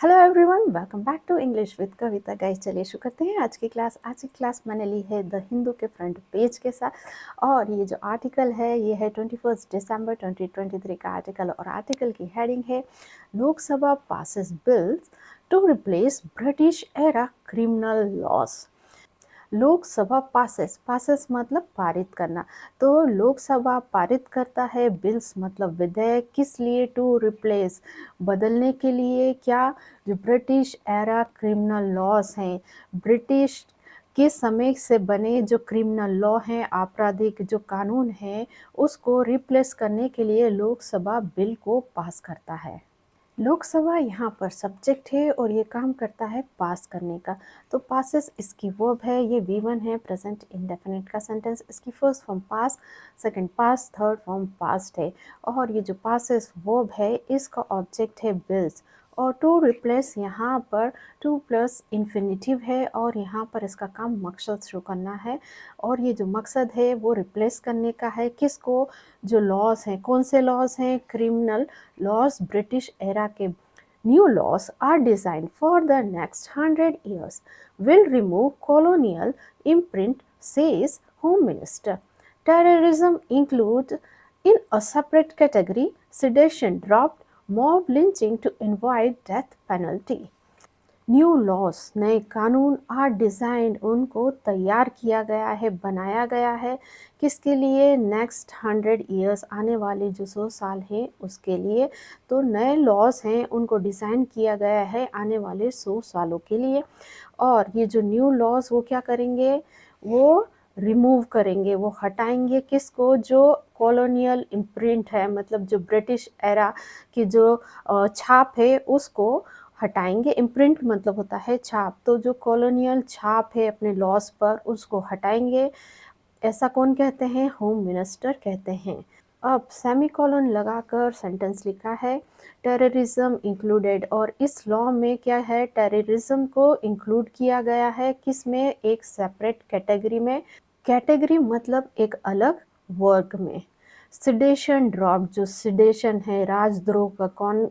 Hello everyone, welcome back to English with Kavita. Guys, चलिए शुरू करते हैं आज की क्लास। आज की क्लास मैंने ली है द हिंदू के फ्रंट पेज के साथ। और ये जो आर्टिकल है ये है 21 दिसंबर 2023 का आर्टिकल। और आर्टिकल की हेडिंग है Lok Sabha passes bills to replace British era criminal laws. Lok Sabha passes मतलब पारित करना। तो लोकसभा पारित करता है, बिल्स मतलब विधेयक, किस लिए? टू रिप्लेस बदलने के लिए। क्या? जो ब्रिटिश एरा क्रिमिनल लॉज हैं, ब्रिटिश के समय से बने जो क्रिमिनल लॉ हैं, आपराधिक जो कानून हैं, उसको रिप्लेस करने के लिए लोकसभा बिल को पास करता है। लोकसभा यहाँ पर सब्जेक्ट है और ये काम करता है पास करने का। तो पासेस इसकी वर्ब है, ये V1 है, प्रेजेंट इंडेफिनिट का सेंटेंस। इसकी first form past, second past, third form past है। और ये जो पासेस वर्ब है इसका ऑब्जेक्ट है बिल्स। और टू रिप्लेस यहाँ पर टू प्लस इन्फिनिटिव है और यहाँ पर इसका काम मकसद शुरू करना है। और ये जो मकसद है वो रिप्लेस करने का है, किसको? जो लॉज हैं, कौन से लॉज हैं? क्रिमिनल laws, British era के new laws are designed for the next 100 years, will remove colonial imprint, says Home Minister. Terrorism includes in a separate category, sedition dropped, mob lynching to avoid death penalty. New loss, नए कानून, are design, उनको तैयार किया गया है, बनाया गया है, किसके लिए? नेक्स्ट 100 ईयर्स, आने वाले जो 100 साल हैं उसके लिए। तो नए लॉज हैं उनको डिज़ाइन किया गया है आने वाले 100 सालों के लिए। और ये जो न्यू लॉज वो क्या करेंगे? वो रिमूव करेंगे, वो हटाएंगे, किसको? जो कॉलोनियल इम्प्रिंट है, मतलब जो ब्रिटिश एरा की जो छाप है उसको हटाएंगे। इम्प्रिंट मतलब होता है छाप, तो जो कॉलोनियल छाप है अपने लॉस पर उसको हटाएंगे। ऐसा कौन कहते हैं? होम मिनिस्टर कहते हैं। अब सेमीकोलन लगाकर सेंटेंस लिखा है टेररिज्म इंक्लूडेड। और इस लॉ में क्या है? टेररिज्म को इंक्लूड किया गया है, किस में? एक सेपरेट कैटेगरी में। कैटेगरी मतलब एक अलग वर्ग में। सिडेशन ड्रॉप, जो सिडेशन है, राजद्रोह का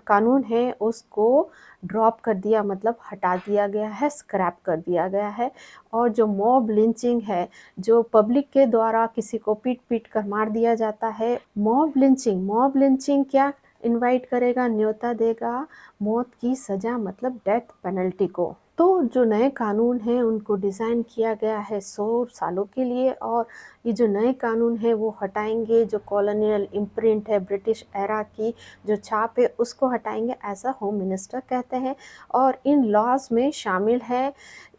कानून है, उसको ड्रॉप कर दिया मतलब हटा दिया गया है, स्क्रैप कर दिया गया है। और जो मॉब लिंचिंग है, जो पब्लिक के द्वारा किसी को पीट पीट कर मार दिया जाता है, मॉब लिंचिंग क्या इनवाइट करेगा? न्योता देगा मौत की सजा मतलब डेथ पेनल्टी को। तो जो नए कानून हैं उनको डिज़ाइन किया गया है 100 सालों के लिए। और ये जो नए कानून है वो हटाएंगे जो कॉलोनियल इम्प्रिंट है, ब्रिटिश एरा की जो छाप है उसको हटाएंगे, ऐसा होम मिनिस्टर कहते हैं। और इन लॉज में शामिल है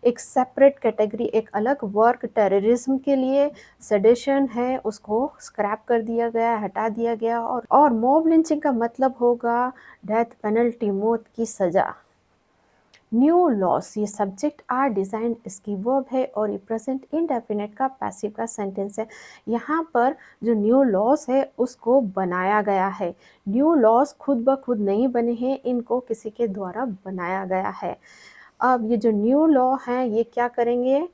एक सेपरेट कैटेगरी, एक अलग वर्ग टेररिज्म के लिए। सेडेशन है उसको स्क्रैप कर दिया गया, हटा दिया गया। और मॉब लिंचिंग का मतलब होगा डेथ पेनल्टी, मौत की सज़ा। न्यू लॉस, ये सब्जेक्ट आर डिज़ाइन इसकी वर्ब है और ये प्रेजेंट इंडेफिनिट का पैसिव का सेंटेंस है। यहाँ पर जो न्यू लॉस है उसको बनाया गया है। न्यू लॉस खुद ब खुद नहीं बने हैं, इनको किसी के द्वारा बनाया गया है। अब ये जो न्यू लॉ है ये क्या करेंगे?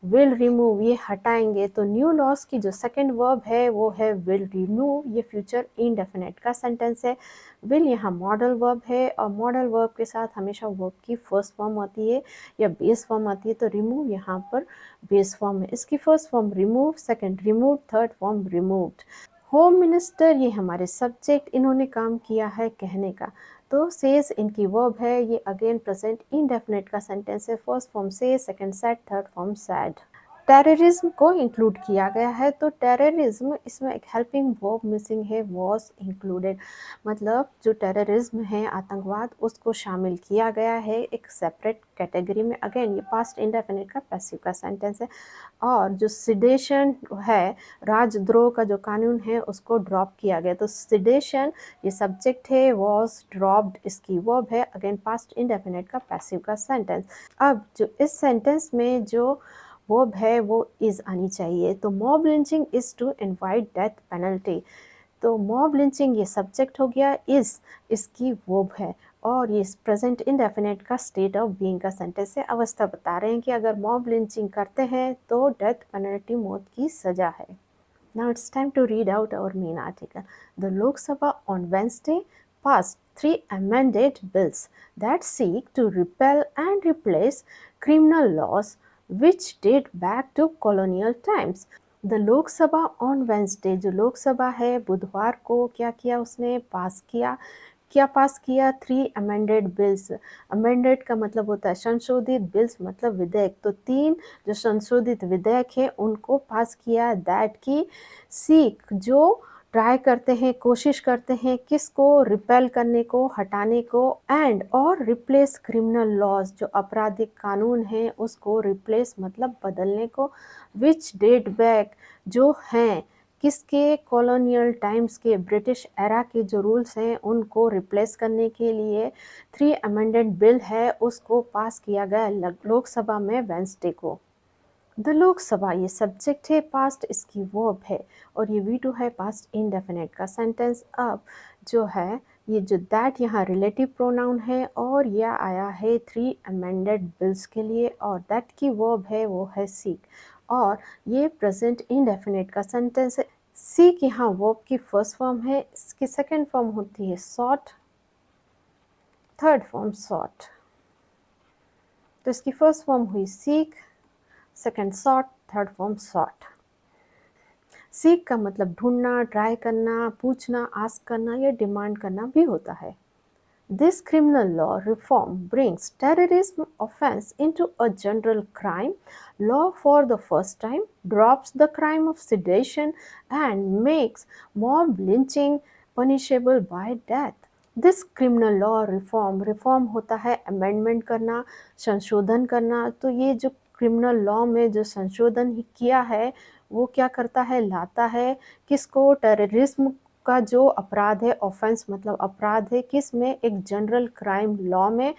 विल रिमूव, ये हटाएंगे। तो न्यू लॉस की जो सेकंड वर्ब है वो है विल रिमूव, ये फ्यूचर इंडेफिनिट का सेंटेंस है। विल यहाँ मॉडल वर्ब है और मॉडल वर्ब के साथ हमेशा वर्ब की फर्स्ट फॉर्म आती है या बेस फॉर्म आती है। तो रिमूव यहाँ पर बेस फॉर्म है। इसकी first form remove, second remove, third form removed. Home minister ये हमारे सब्जेक्ट, इन्होंने काम किया है कहने का। तो सेज इनकी वर्ब है, ये अगेन प्रेजेंट इंडेफिनिट का सेंटेंस है। फर्स्ट फॉर्म से, second said, third form sad. Terrorism को इंक्लूड किया गया है। तो टेररिज्म, इसमें एक हेल्पिंग वर्ब मिसिंग है, वॉज इंक्लूडेड। मतलब जो टेररिज्म है, आतंकवाद, उसको शामिल किया गया है एक सेपरेट कैटेगरी में। अगेन ये पास्ट इंडेफिनिट का पैसिव का सेंटेंस है। और जो सिडेशन है, राजद्रोह का जो कानून है उसको ड्रॉप किया गया। तो सिडेशन ये सब्जेक्ट है, वॉज ड्रॉप्ड इसकी वर्ब है, अगेन पास्ट इंडेफिनिट का पैसिव का सेंटेंस। अब जो इस सेंटेंस में जो वर्ब है वो इज आनी चाहिए। तो mob lynching is to invite death penalty. तो मॉब लिंचिंग ये सब्जेक्ट हो गया, इज इसकी वर्ब है और ये प्रेजेंट इंडेफिनिट का स्टेट ऑफ बीइंग का सेंटेंस है। अवस्था बता रहे हैं कि अगर मॉब लिंचिंग करते हैं तो डेथ पेनल्टी, मौत की सजा है। Now it's time to read out our main article. The Lok Sabha on Wednesday passed 3 amended bills that seek to repeal and replace criminal laws which date back to colonial times. The Lok Sabha on Wednesday, जो लोकसभा है बुधवार को क्या किया, उसने पास किया, क्या पास किया, 3 अमेंडेड बिल्स। अमेंडेड का मतलब होता है संशोधित, बिल्स मतलब विधेयक, तो 3 जो संशोधित विधेयक है उनको पास किया, दैट की सीख जो ट्राई करते हैं, कोशिश करते हैं किसको, रिपेल करने को, हटाने को, एंड और रिप्लेस क्रिमिनल लॉज, जो आपराधिक कानून है उसको रिप्लेस मतलब बदलने को, विच डेट बैक जो हैं किसके, कॉलोनियल टाइम्स के, ब्रिटिश एरा के जो रूल्स हैं उनको रिप्लेस करने के लिए 3 अमेंडेड बिल है उसको पास किया गया लोकसभा में वेंसडे को। द लोकसभा ये सब्जेक्ट है, पास्ट इसकी वर्ब है, और ये V2 है पास्ट इंडेफिनिट का सेंटेंस। अब जो है ये जो दैट यहाँ रिलेटिव प्रोनाउन है और यह आया है 3 अमेंडेड बिल्स के लिए, और दैट की वर्ब है वो है सीक, और ये प्रेजेंट इंडेफिनिट का सेंटेंस है। सीक यहाँ वर्ब की फर्स्ट फॉर्म है, इसकी सेकंड फॉर्म होती है सॉट, थर्ड फॉर्म सॉट, तो इसकी फर्स्ट फॉर्म हुई seek, second sought, third form sought. Seek का मतलब ढूंढना, ट्राई करना, पूछना, आस्क करना या डिमांड करना भी होता है। This criminal law reform brings terrorism offense into a general crime law for the first time, drops the crime of sedition, and makes mob lynching punishable by death. This criminal law reform होता है amendment करना, संशोधन करना, तो ये जो criminal law में जो संशोधन किया है वो क्या करता है, लाता है किसको, टेररिज्म का जो अपराध है, ऑफेंस मतलब अपराध है, किस में, एक जनरल क्राइम लॉ में,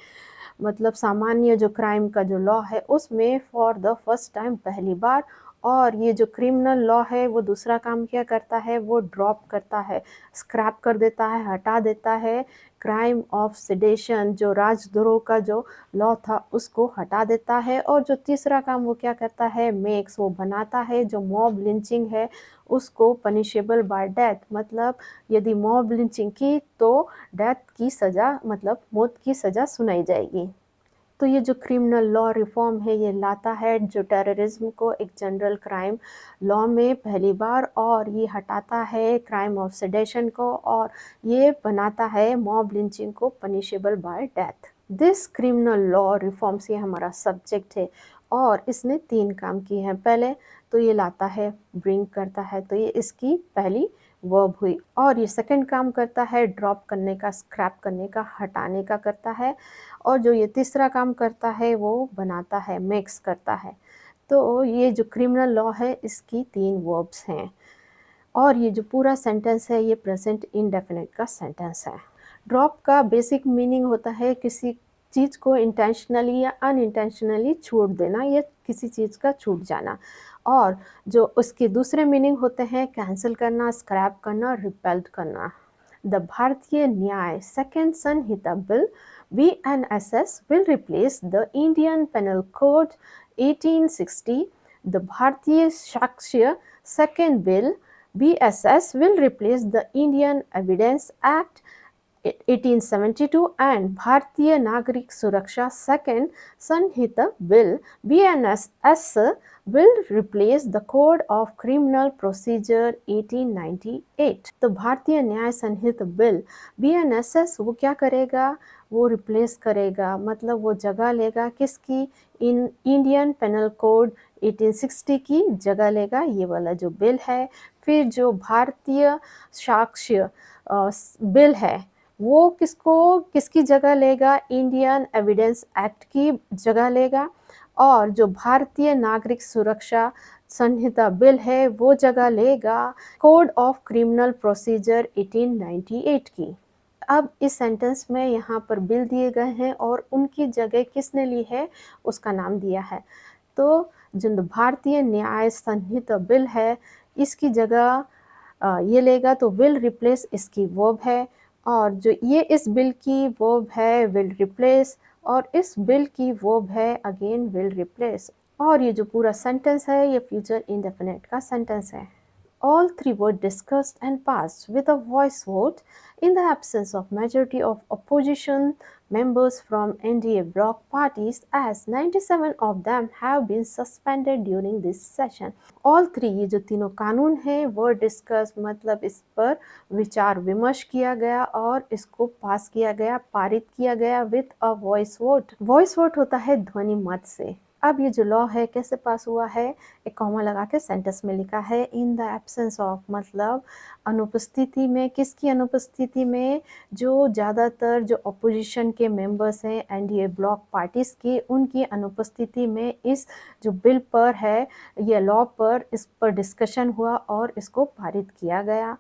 मतलब सामान्य जो क्राइम का जो लॉ है उसमें फॉर द फर्स्ट टाइम पहली बार। और ये जो क्रिमिनल लॉ है वो दूसरा काम क्या करता है, वो ड्रॉप करता है, स्क्रैप कर देता है, हटा देता है क्राइम ऑफ सेडेशन, जो राजद्रोह का जो लॉ था उसको हटा देता है। और जो तीसरा काम वो क्या करता है, मेक्स वो बनाता है जो मॉब लिंचिंग है उसको पनिशेबल बाय डेथ, मतलब यदि मॉब लिंचिंग की तो डेथ की सज़ा मतलब मौत की सज़ा सुनाई जाएगी। तो ये जो क्रिमिनल लॉ रिफॉर्म है ये लाता है जो टेररिज्म को एक जनरल क्राइम लॉ में पहली बार, और ये हटाता है क्राइम ऑफ सेडेशन को, और ये बनाता है मॉब लिंचिंग को punishable bye death. This criminal law reforms ये हमारा सब्जेक्ट है, और इसने 3 काम किए हैं। पहले तो ये लाता है, ब्रिंग करता है, तो ये इसकी पहली वर्ब हुई, और ये सेकंड काम करता है ड्रॉप करने का, स्क्रैप करने का, हटाने का करता है, और जो ये तीसरा काम करता है वो बनाता है, मेक्स करता है। तो ये जो क्रिमिनल लॉ है इसकी 3 वर्ब्स हैं, और ये जो पूरा सेंटेंस है ये प्रेजेंट इंडेफिनिट का सेंटेंस है। ड्रॉप का बेसिक मीनिंग होता है किसी चीज़ को इंटेंशनली या अनइंटेंशनली छोड़ देना या किसी चीज़ का छूट जाना, और जो उसके दूसरे मीनिंग होते हैं कैंसिल करना, स्क्रैप करना, रिपेल्ड करना। द भारतीय न्याय second Samhita bill BNSS will replace the Indian Penal Code 1860. The Bharatiya Sakshya second bill BSS will replace the Indian Evidence Act 1872 and Bharatiya Nagrik Suraksha second Sanhita Bill BNSS will replace the Code of Criminal Procedure 1898. तो भारतीय न्याय संहिता bill BNSS वो क्या करेगा, वो replace करेगा, मतलब वो जगह लेगा किसकी, इंडियन पेनल कोड 1860 की जगह लेगा ये वाला जो बिल है। फिर जो भारतीय साक्ष्य बिल है वो किसकी जगह लेगा, इंडियन एविडेंस एक्ट की जगह लेगा, और जो भारतीय नागरिक सुरक्षा संहिता बिल है वो जगह लेगा कोड ऑफ क्रिमिनल प्रोसीजर 1898 की। अब इस सेंटेंस में यहाँ पर बिल दिए गए हैं और उनकी जगह किसने ली है उसका नाम दिया है। तो जो भारतीय न्याय संहिता बिल है इसकी जगह ये लेगा, तो विल रिप्लेस इसकी वर्ब है, और जो ये इस बिल की वर्ब है विल रिप्लेस, और इस बिल की वर्ब है अगेन विल रिप्लेस, और ये जो पूरा सेंटेंस है ये फ्यूचर इंडेफिनिट का सेंटेंस है। All three were discussed and passed with a voice vote in the absence of majority of opposition members from NDA bloc parties, as 97 of them have been suspended during this session. All three, ये जो तीनों कानून हैं were discussed, मतलब इस पर विचार विमर्श किया गया और इसको पास किया गया, पारित किया गया with a voice vote. Voice vote होता है ध्वनि मत से। अब ये जो लॉ है कैसे पास हुआ है, एक कॉमा लगा के सेंटेंस में लिखा है इन द एब्सेंस ऑफ, मतलब अनुपस्थिति में, किसकी अनुपस्थिति में, जो ज़्यादातर जो अपोजिशन के मेंबर्स हैं एनडीए ब्लॉक पार्टीज के, उनकी अनुपस्थिति में इस जो बिल पर है, ये लॉ पर, इस पर डिस्कशन हुआ और इसको पारित किया गया।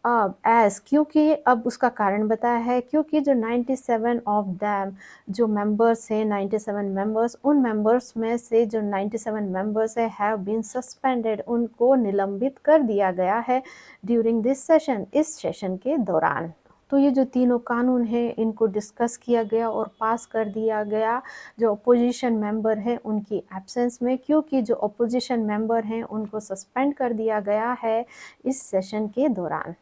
अब एज, क्योंकि अब उसका कारण बताया है, क्योंकि जो 97 ऑफ दैम जो मेंबर्स हैं, 97 मेंबर्स, उन मेंबर्स में से जो 97 मेंबर्स है हैव बीन सस्पेंडेड, उनको निलंबित कर दिया गया है ड्यूरिंग दिस सेशन, इस सेशन के दौरान। तो ये जो तीनों कानून हैं इनको डिस्कस किया गया और पास कर दिया गया जो अपोजिशन मेंबर हैं उनकी एब्सेंस में, क्योंकि जो अपोजिशन मेंबर हैं उनको सस्पेंड कर दिया गया है इस सेशन के दौरान।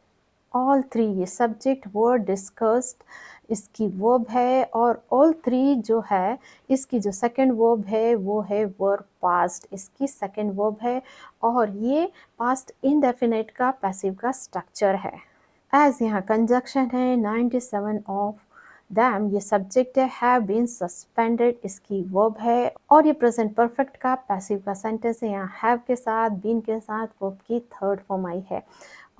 ऑल थ्री, ये सब्जेक्ट वर्ड डिस्कस्ड इसकी वर्ब है, और ऑल थ्री जो है इसकी जो सेकंड वर्ब है वो है वर्ब पास्ट, इसकी सेकंड वर्ब है, और ये पास्ट इंडेफिनिट का पैसिव का स्ट्रक्चर है। एज यहाँ कंजक्शन है 97 ऑफ दैम, ये सब्जेक्ट है, हैव बीन सस्पेंडेड इसकी वर्ब है, और ये प्रेजेंट परफेक्ट का पैसिव का सेंटेंस है, यहाँ हैव के साथ, बीन के साथ वर्ब की थर्ड फॉर्म आई है।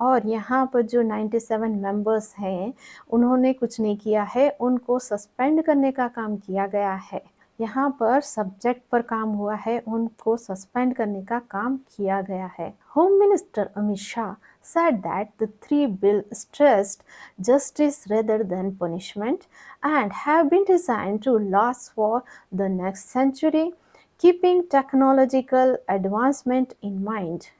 और यहाँ पर जो 97 मेंबर्स हैं उन्होंने कुछ नहीं किया है, उनको सस्पेंड करने का काम किया गया है। यहाँ पर सब्जेक्ट पर काम हुआ है, उनको सस्पेंड करने का काम किया गया है। Home minister Amit Shah said that the three bills stressed justice rather than punishment and have been designed to last for the next century, keeping technological advancement in mind.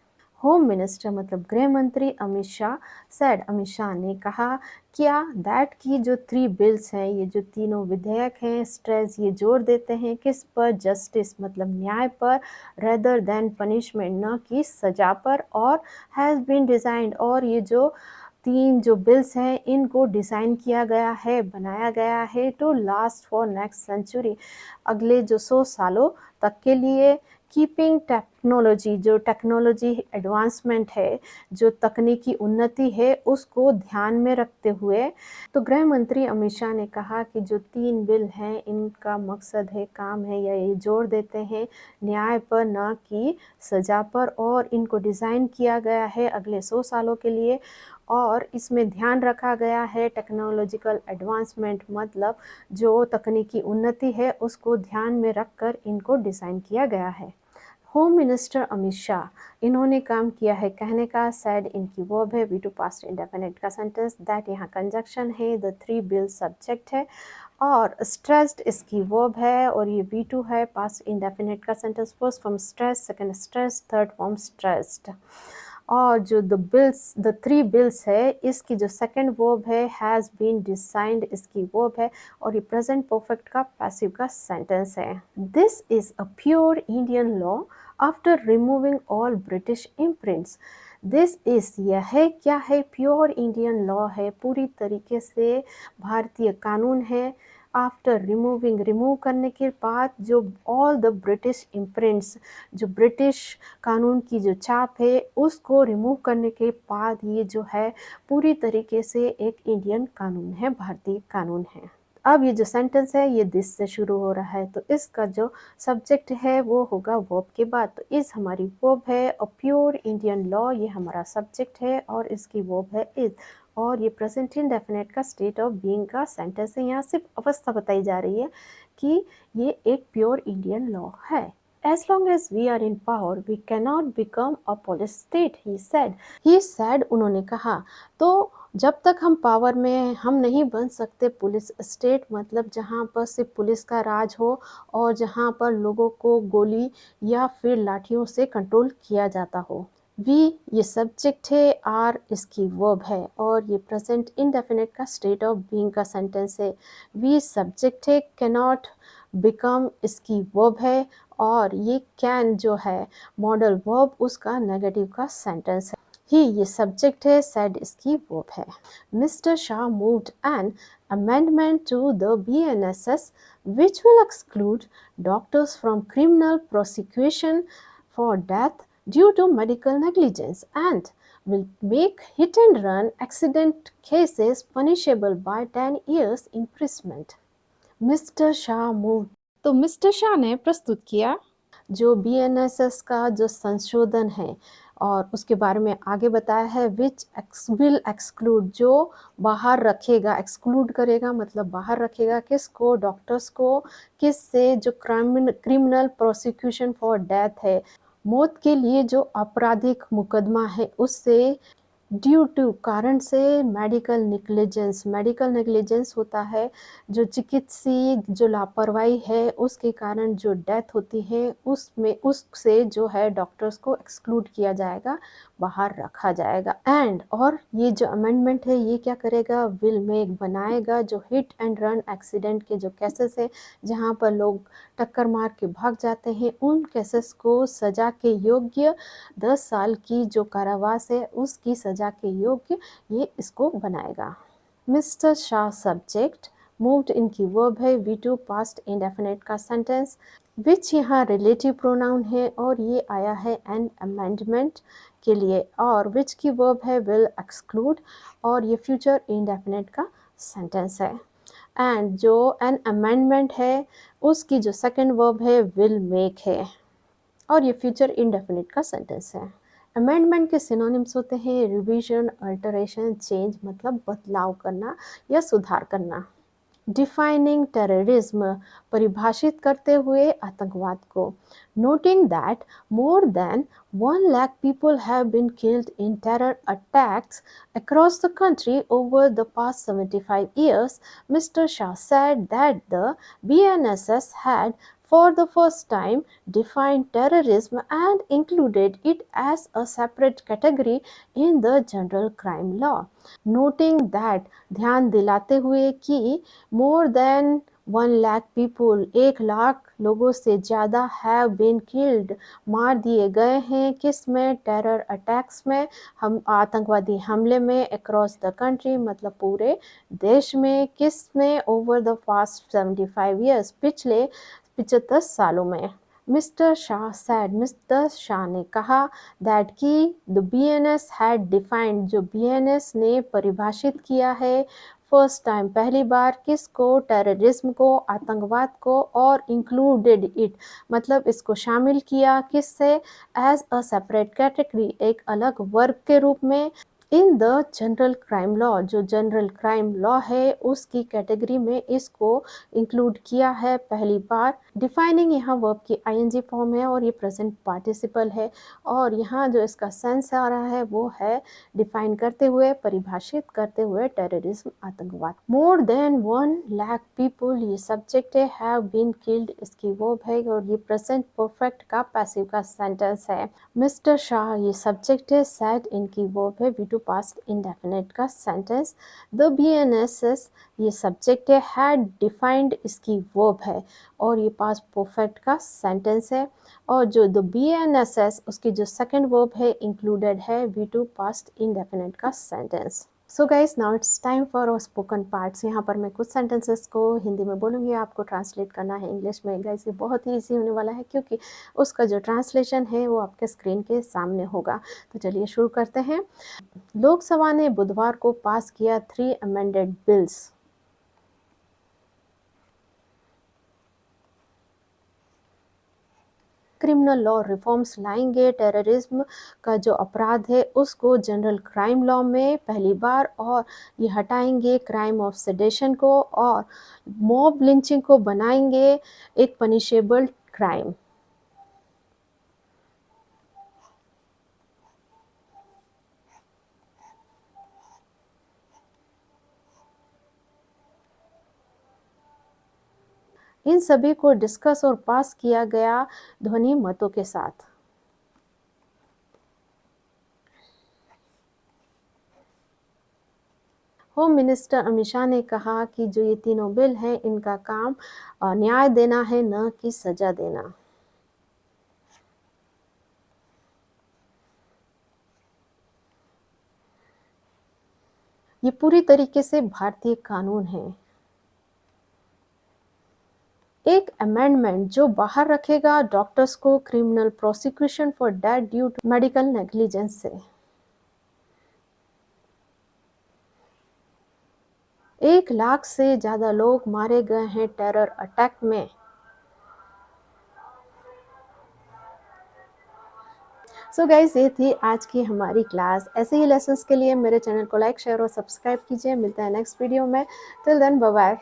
Home minister मतलब गृह मंत्री अमित शाह सेड, अमित शाह ने कहा, क्या, दैट की जो three bills हैं, ये जो तीनों विधेयक हैं, स्ट्रेस ये जोर देते हैं किस पर, जस्टिस मतलब न्याय पर, रेदर देन पनिशमेंट न कि सजा पर, और हैज़ बीन डिज़ाइंड, और ये जो तीन जो बिल्स हैं इनको डिज़ाइन किया गया है, बनाया गया है to last for next century, अगले जो 100 सालों तक के लिए। कीपिंग टेक्नोलॉजी, जो टेक्नोलॉजी एडवांसमेंट है, जो तकनीकी उन्नति है, उसको ध्यान में रखते हुए, तो गृह मंत्री अमित शाह ने कहा कि जो तीन बिल हैं इनका मकसद है, काम है, या ये जोर देते हैं न्याय पर न कि सजा पर, और इनको डिज़ाइन किया गया है अगले 100 सालों के लिए, और इसमें ध्यान रखा गया है टेक्नोलॉजिकल एडवांसमेंट, मतलब जो तकनीकी उन्नति है उसको ध्यान में रखकर इनको डिज़ाइन किया गया है। होम मिनिस्टर अमित शाह, इन्होंने काम किया है कहने का, सैड इनकी वर्ब है, वी टू पास्ट इंडेफिनिट का सेंटेंस, दैट यहाँ कंजक्शन है, द थ्री बिल सब्जेक्ट है, और स्ट्रेस्ड इसकी वर्ब है, और ये वी टू है, पास्ट इंडेफिनिट का sentence, first form stress, second stress, third form stressed. और जो द थ्री बिल्स है इसकी जो सेकंड वर्ब है हैज़ बीन डिजाइंड इसकी वर्ब है, और ये प्रेजेंट परफेक्ट का पैसिव का सेंटेंस है। This is a pure Indian law after removing all British imprints. This is, यह है, क्या है, प्योर इंडियन लॉ है, पूरी तरीके से भारतीय कानून है, आफ्टर रिमूविंग, रिमूव करने के बाद, जो ऑल द ब्रिटिश इम्प्रिंट्स, जो ब्रिटिश कानून की जो छाप है उसको रिमूव करने के बाद ये जो है पूरी तरीके से एक इंडियन कानून है, भारतीय कानून है। अब ये जो सेंटेंस है ये दिस से शुरू हो रहा है, तो इसका जो सब्जेक्ट है वो होगा वर्ब के बाद, तो इज हमारी वर्ब है, अ प्योर इंडियन लॉ ये हमारा सब्जेक्ट है, और इसकी वर्ब है इज, और ये प्रेजेंट इंडेफिनिट का स्टेट ऑफ बीइंग का सेंटेंस है। यहाँ सिर्फ अवस्था बताई जा रही है कि ये एक प्योर इंडियन लॉ है। As long as we are in power, we cannot become a police state, he said. He said, उन्होंने कहा, तो जब तक हम पावर में हैं हम नहीं बन सकते पुलिस स्टेट, मतलब जहाँ पर सिर्फ पुलिस का राज हो और जहाँ पर लोगों को गोली या फिर लाठियों से कंट्रोल किया जाता हो। वी ये सब्जेक्ट है, आर इसकी वर्ब है, और ये प्रेजेंट इंडेफिनिट का स्टेट ऑफ बीइंग का सेंटेंस है। वी सब्जेक्ट है, कैनॉट बिकम इसकी वर्ब है, और ये कैन जो है मॉडल वर्ब उसका नेगेटिव का सेंटेंस है। ही ये सब्जेक्ट है, said इसकी वर्ब है। Mister Shah moved an amendment to the BNSS which will exclude doctors from criminal prosecution for death due to medical negligence and will make hit and run accident cases punishable by 10 years imprisonment. Mister Shah move, तो mister Shah ने प्रस्तुत किया जो BNSS का जो संशोधन है और उसके बारे में आगे बताया है विच विल एक्सक्लूड, जो बाहर रखेगा, एक्सक्लूड करेगा मतलब बाहर रखेगा किसको, डॉक्टर्स को, किससे, जो क्रिमिनल प्रोसिक्यूशन फॉर डेथ है, मौत के लिए जो आपराधिक मुकदमा है उससे, ड्यू टू कारण से, मेडिकल नेग्लिजेंस होता है जो चिकित्सीय जो लापरवाही है उसके कारण जो डेथ होती है उसमें, उससे जो है डॉक्टर्स को एक्सक्लूड किया जाएगा, बाहर रखा जाएगा। एंड और ये जो अमेंडमेंट है ये क्या करेगा, विल मेक बनाएगा जो हिट एंड रन एक्सीडेंट के जो केसेस है जहाँ पर लोग टक्कर मार के भाग जाते हैं उन केसेस को सजा के योग्य 10 साल की जो कारावास है उसकी सजा के योग्य ये इसको बनाएगा। मिस्टर शाह सब्जेक्ट, मूव्ड इनकी वर्ब है, V2 पास्ट इंडेफिनिट का सेंटेंस, विच यहाँ रिलेटिव प्रोनाउन है और ये आया है एन अमेंडमेंट के लिए, और विच की वर्ब है विल एक्सक्लूड और ये फ्यूचर इंडेफिनिट का सेंटेंस है। एंड जो एन अमेंडमेंट है उसकी जो सेकंड वर्ब है विल मेक है और ये फ्यूचर इंडेफिनिट का सेंटेंस है। अमेंडमेंट के सिनोनिम्स होते हैं रिवीजन, अल्टरेशन, चेंज मतलब बदलाव करना या सुधार करना। डिफाइनिंग टेररिज्म, परिभाषित करते हुए आतंकवाद को। Noting that more than 1 lakh people have been killed in terror attacks across the country over the past 75 years, Mr. Shah said that the BNSS had for the first time defined terrorism and included it as a separate category in the general crime law. Noting that, ध्यान दिलाते हुए कि more than 1 lakh people, 1 lakh लोगों से ज़्यादा have been killed, मार दिए गए हैं किस में, टेरर अटैक्स में, हम आतंकवादी हमले में, across the country मतलब पूरे देश में, किस में, over the past 75 years पिछले 75 सालों में। Mister Shah sad, mister Shah ने कहा दैट कि द BNS हैड डिफाइंड, जो BNS ने परिभाषित किया है फर्स्ट टाइम पहली बार किसको, टेररिज्म को, आतंकवाद को, और इंक्लूडेड इट मतलब इसको शामिल किया किससे, एज अ सेपरेट कैटेगरी एक अलग वर्ग के रूप में, in the general crime law, जो जनरल क्राइम लॉ है उसकी कैटेगरी में इसको इंक्लूड किया है पहली बार। डिफाइनिंग यहाँ वर्ब की ING फॉर्म है और ये प्रेजेंट पार्टिसिपल है और यहाँ जो इसका सेंस आ रहा है वो है डिफाइन करते हुए, परिभाषित करते हुए टेररिज्म, आतंकवाद। मोर देन 1 लाख पीपल ये सब्जेक्ट है, हैव बीन किल्ड इसकी वर्ब है और ये प्रेजेंट परफेक्ट का पैसिव का सेंटेंस है। मिस्टर शाह ये सब्जेक्ट है, सैड इनकी वर्ब है, V2 पास्ट इंडेफिनिट का सेंटेंस। द BNSS ये सब्जेक्ट है, हैड डिफाइंड इसकी वर्ब है और ये पास्ट परफेक्ट का सेंटेंस है और जो द BNSS उसकी जो सेकंड वर्ब है इंक्लूडेड है V2 पास्ट इंडेफिनिट का sentence. So guys now it's time for our spoken parts. यहाँ पर मैं कुछ सेंटेंसेस को हिंदी में बोलूँगी, आपको ट्रांसलेट करना है इंग्लिश में। गाइस ये बहुत ही ईजी होने वाला है क्योंकि उसका जो ट्रांसलेशन है वो आपके स्क्रीन के सामने होगा। तो चलिए शुरू करते हैं। लोकसभा ने बुधवार को पास किया 3 amended bills. Criminal law reforms लाएंगे, टेररिज्म का जो अपराध है उसको जनरल क्राइम लॉ में पहली बार, और ये हटाएंगे क्राइम ऑफ सेडेशन को और मॉब लिंचिंग को बनाएंगे एक पनिशेबल क्राइम। इन सभी को डिस्कस और पास किया गया ध्वनि मतों के साथ। होम मिनिस्टर अमित शाह ने कहा कि जो ये तीनों बिल हैं इनका काम न्याय देना है, न कि सजा देना। ये पूरी तरीके से भारतीय कानून है। एक अमेंडमेंट जो बाहर रखेगा डॉक्टर्स को criminal prosecution for death due to medical negligence से। 1 लाख से ज़्यादा लोग मारे गए हैं टेरर अटैक में। सो गाइस, ये थी आज की हमारी क्लास। ऐसे ही लेसन्स के लिए मेरे चैनल को लाइक, शेयर और सब्सक्राइब कीजिए। मिलता है नेक्स्ट वीडियो में। Till then bye bye.